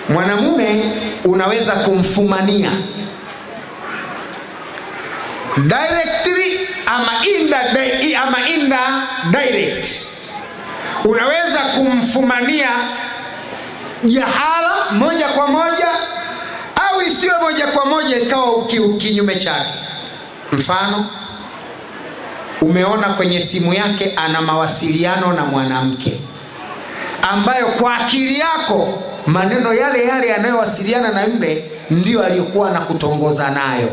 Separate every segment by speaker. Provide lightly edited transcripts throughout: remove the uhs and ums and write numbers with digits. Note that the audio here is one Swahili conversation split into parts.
Speaker 1: Mwanamume unaweza kumfumania directly ama indirect. Unaweza kumfumania jahala moja kwa moja, au isiwe moja kwa moja ikawa kinyume chake. Mfano, umeona kwenye simu yake ana mawasiliano na mwanamke ambayo kwa akili yako maneno yale yale yanayowasiliana na yule ndio aliyokuwa anakutongoza nayo.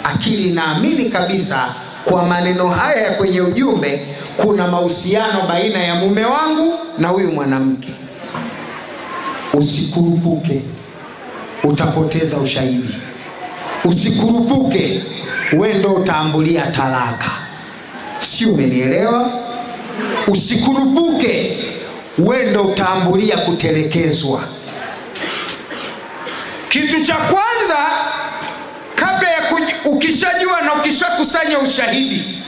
Speaker 1: Akili inaamini kabisa kwa maneno haya ya kwenye ujumbe kuna mahusiano baina ya mume wangu na huyu mwanamke. Usikurupuke, utapoteza ushahidi. Usikurupuke, wewe ndio utaambulia talaka. Si umenielewa? Usikurupuke, wewe ndio utaambulia kutelekezwa. Kitu cha kwanza, kabla ya ukishajua na ukishakusanya ushahidi,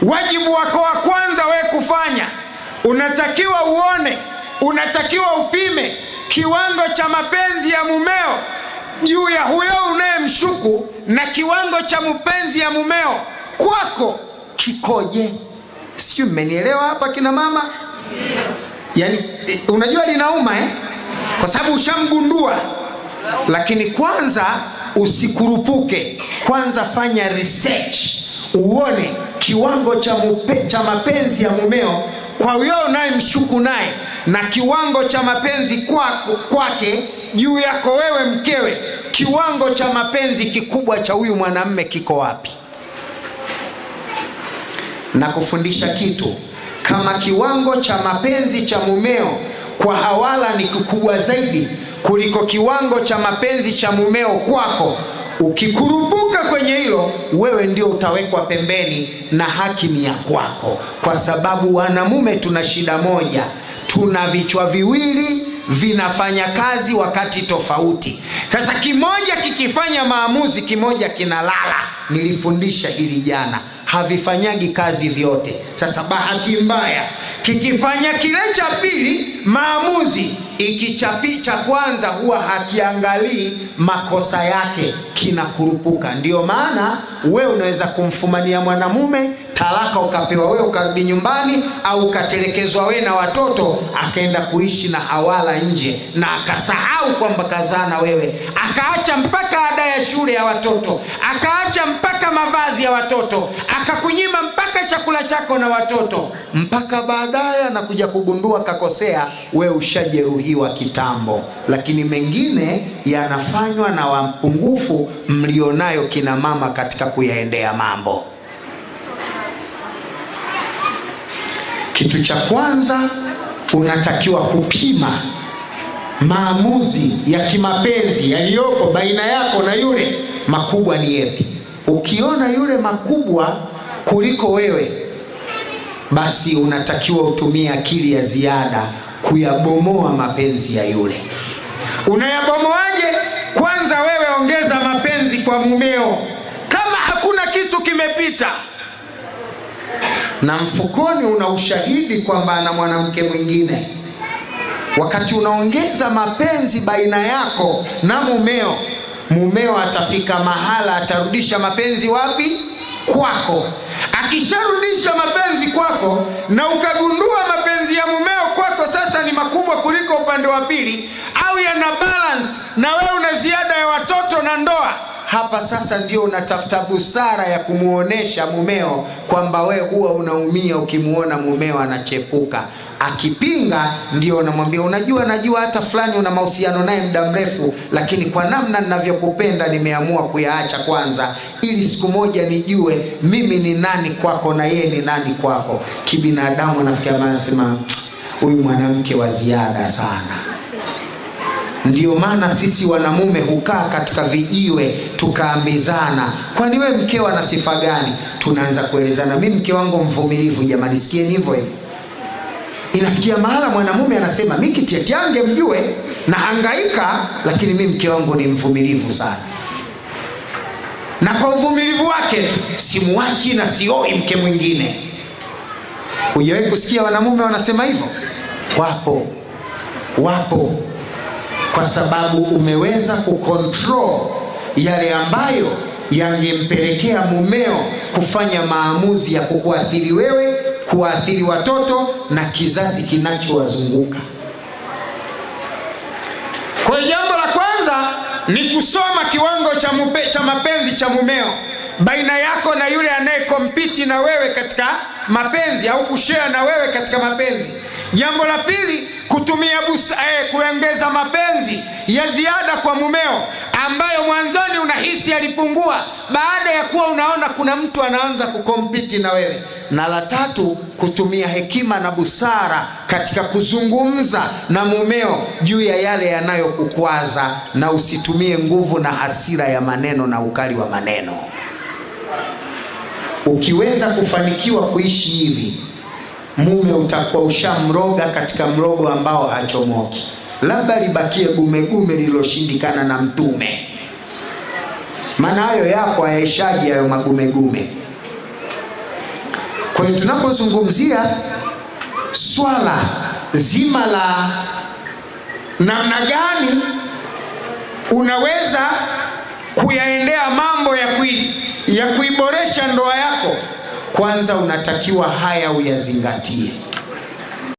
Speaker 1: wajibu wako wa kwanza wewe kufanya, unatakiwa uone, unatakiwa upime kiwango cha mapenzi ya mumeo juu ya huyo unayemshuku na kiwango cha mapenzi ya mumeo kwako kikoje. Sio, mmenielewa hapa kina mama? Yaani unajua linauma kwa sababu ushamgundua. Lakini kwanza usikurupuke, kwanza fanya research, uone kiwango cha mapenzi ya mumeo kwa huyo unayemshuku naye na kiwango cha mapenzi kwake juu yako wewe mkewe. Kiwango cha mapenzi kikubwa cha huyu mwanamume kiko wapi? Na kufundisha kitu, kama kiwango cha mapenzi cha mumeo kwa Hawala ni kikubwa zaidi kuliko kiwango cha mapenzi cha mumeo kwako, ukikurupuka kwenye hilo, wewe ndio utawekwa pembeni na haki ni ya kwako. Kwa sababu wanamume tuna shida moja, tuna vichwa viwili vinafanya kazi wakati tofauti. Sasa kimoja kikifanya maamuzi, kimoja kinalala. Nilifundisha hili jana, havifanyagi kazi vyote. Sasa bahati mbaya kikifanya kile cha pili maamuzi, ikichapi cha kwanza huwa hakiangalii makosa yake, kinakurupuka. Ndio maana wewe unaweza kumfumania mwanamume, talaka ukapewa wewe, ukarudi nyumbani, au ukatelekezwa wewe na watoto, akaenda kuishi na Hawala nje na akasahau kwamba kazaa na wewe, akaacha mpaka ada ya shule ya watoto, akaacha mpaka mavazi ya watoto, akakunyima mpaka chakula chako na watoto, mpaka baadaye anakuja kugundua kakosea, wewe ushajeruhiwa kitambo. Lakini mengine yanafanywa na wapungufu mlionayo kina mama katika kuyaendea mambo. Kitu cha kwanza, unatakiwa kupima maamuzi ya kimapenzi yaliyopo baina yako na yule, makubwa ni yapi. Ukiona yule makubwa kuliko wewe, basi unatakiwa utumie akili ya ziada kuyabomoa mapenzi ya yule. Unayabomoaje? Kwanza wewe ongeza mapenzi kwa mumeo kama hakuna kitu kimepita, na mfukoni una ushahidi kwamba ana mwanamke mwingine. Wakati unaongeza mapenzi baina yako na mumeo atafika mahala atarudisha mapenzi wapi? Kwako. Akisharudisha mapenzi kwako na ukagundua mapenzi ya mumeo kwako sasa ni makubwa kuliko upande wa pili, au yana balance na wewe una ziada ya watoto na ndoa, hapa sasa ndio unatafuta busara ya kumuonesha mumeo kwamba wewe huwa unaumia ukimuona mumeo anachepuka. Akipinga ndio unamwambia, najua hata fulani una mahusiano naye muda mrefu, lakini kwa namna ninavyokupenda nimeamua kuyaacha kwanza, ili siku moja nijue mimi ni nani kwako na yeye ni nani kwako. Kibinadamu nafikia anasema huyu mwanamke wa ziada sana. Ndio maana sisi wanamume hukaa katika vijiwe tukaambizana, kwani wewe mkeo ana sifa gani? Tunaanza kuelezana, mimi mke wangu mvumilivu. Jamani, sikieni hivyo hivyo. Inafikia mahala mwanamume anasema, mimi kitieti yange mjue na hangaika, lakini mimi mke wangu ni mvumilivu sana, na kwa uvumilivu wake tu simuachi na sioi mke mwingine. Hujawahi kusikia wanamume wanasema hivyo? Wapo. kwa sababu umeweza kucontrol yale ambayo yangempelekea mumeo kufanya maamuzi ya kukuathiri wewe, kuathiri watoto na kizazi kinachowazunguka. Kwa jambo la kwanza ni kusoma kiwango cha mapenzi cha mumeo baina yako na yule anayekompiti na wewe katika mapenzi au kushare na wewe katika mapenzi. Jambo la pili, kutumia kuongeza mapenzi ya ziada kwa mumeo ambayo mwanzoni unahisi yalipungua baada ya kuwa unaona kuna mtu anaanza kukompiti na wewe. Na la tatu, kutumia hekima na busara katika kuzungumza na mumeo juu ya yale yanayokukwaza, na usitumie nguvu na hasira ya maneno na ukali wa maneno. Ukiweza kufanikiwa kuishi hivi, mume utakuwa ushamroga katika mrogo ambao hachomoki. Labda libakie gumegume liloshindikana na Mtume, maana hayo yako hayaishaji hayo magumegume. Kwa hiyo tunapozungumzia swala zima la namna gani unaweza kuyaendea mambo ya kuiboresha ndoa yako, kwanza unatakiwa haya uyazingatie.